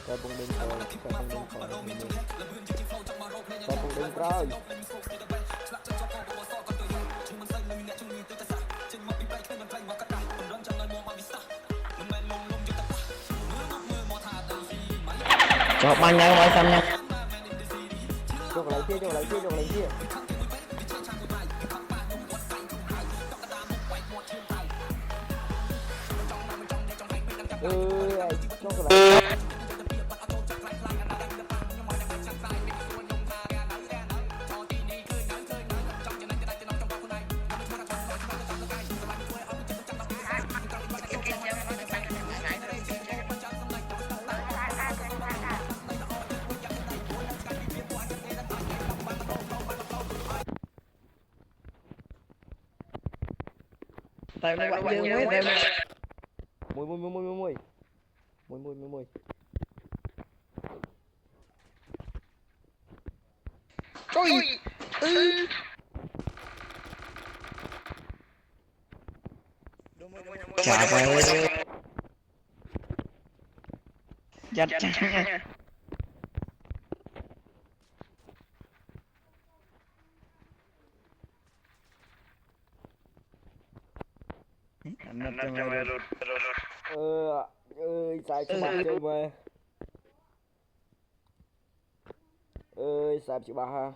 Saya pun đến coi, saya pun đến coi, saya pun đến coi. Chọc banh nha, quay xanh nha. Chụp lại chia, chụp lại chia, chụp lại chia. Chụp lại. Tại nó bạn dương mới đem. Mùi mùi mùi mùi mùi mùi mùi mùi mùi mùi. Trời. Chà ơi. Giật chặt nha. Anh nó cho mày luôn. Ơi sai cho bạn chơi mà. Ơi sai cho bà ha.